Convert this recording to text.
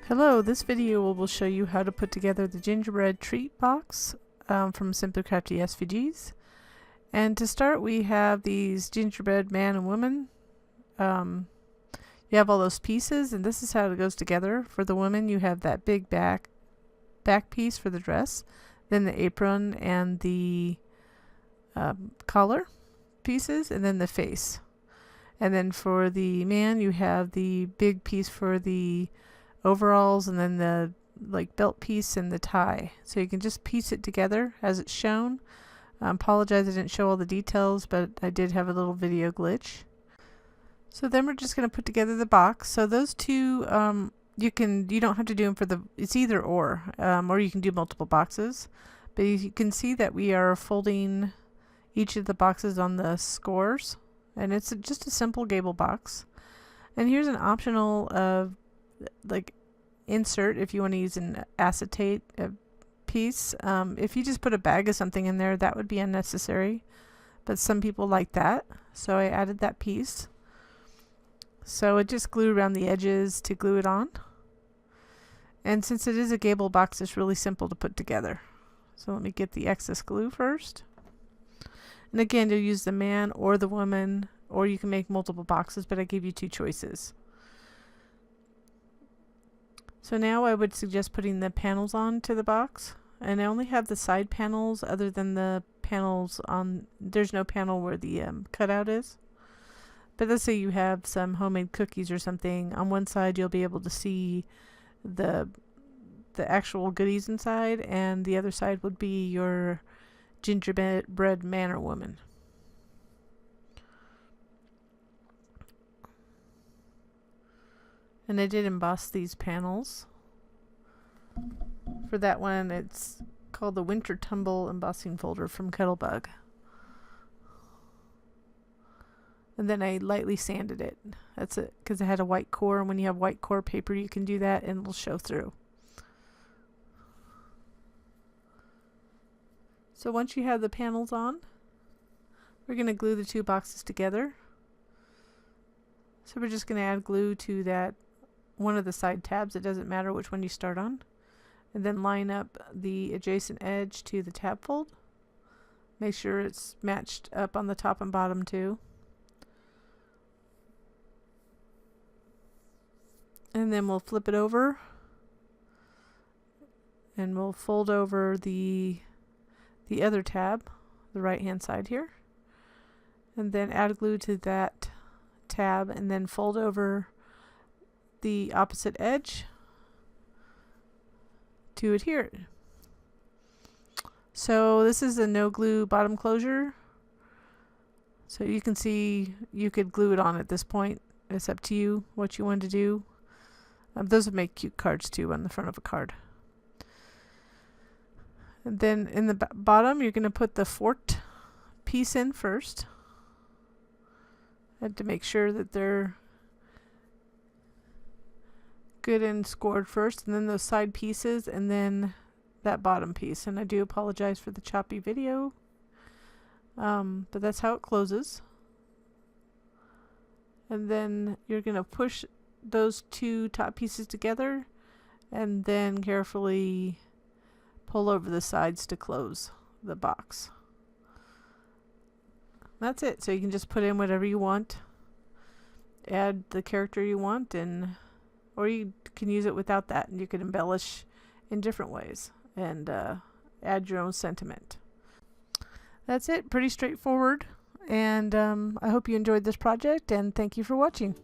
Hello, this video will show you how to put together the gingerbread treat box from Simply Crafty SVGs. And to start, we have these gingerbread man and woman. You have all those pieces, and this is how it goes together. For the woman, you have that big back piece for the dress, then the apron and the collar pieces, and then the face. And then for the man, you have the big piece for the overalls, and then the belt piece and the tie. So you can just piece it together as it's shown. I apologize I didn't show all the details, but I did have a little video glitch. So then we're just going to put together the box. So those two, you don't have to do them it's either or you can do multiple boxes. But you can see that we are folding each of the boxes on the scores, and it's just a simple Gable box. And here's an optional insert if you want to use an acetate piece. If you just put a bag of something in there, that would be unnecessary, but some people like that, so I added that piece. So it just glued around the edges to glue it on, and since it is a Gable box, it's really simple to put together. So let me get the excess glue first, and again, you'll use the man or the woman, or you can make multiple boxes, but I gave you two choices. So now I would suggest putting the panels on to the box, and I only have the side panels other than the panels on, there's no panel where the cutout is. But let's say you have some homemade cookies or something, on one side you'll be able to see the actual goodies inside, and the other side would be your gingerbread man or woman. And I did emboss these panels. For that one, it's called the Winter Tumble embossing folder from Kettlebug. And then I lightly sanded it. That's it, because it had a white core, and when you have white core paper, you can do that and it'll show through. So once you have the panels on, we're going to glue the two boxes together. So we're just going to add glue to that one of the side tabs. It doesn't matter which one you start on, and then line up the adjacent edge to the tab fold. Make sure it's matched up on the top and bottom too, and then we'll flip it over and we'll fold over the other tab, the right hand side here, and then add glue to that tab, and then fold over the opposite edge to adhere it. So this is a no glue bottom closure, so you can see you could glue it on at this point. It's up to you what you want to do. Those would make cute cards too on the front of a card. And then in the bottom, you're going to put the fort piece in first. And to make sure that they're good and scored first, and then those side pieces, and then that bottom piece. And I do apologize for the choppy video, but that's how it closes. And then you're going to push those two top pieces together, and then carefully pull over the sides to close the box. That's it. So you can just put in whatever you want, add the character you want, or you can use it without that, and you can embellish in different ways and add your own sentiment. That's it. Pretty straightforward, and I hope you enjoyed this project, and thank you for watching.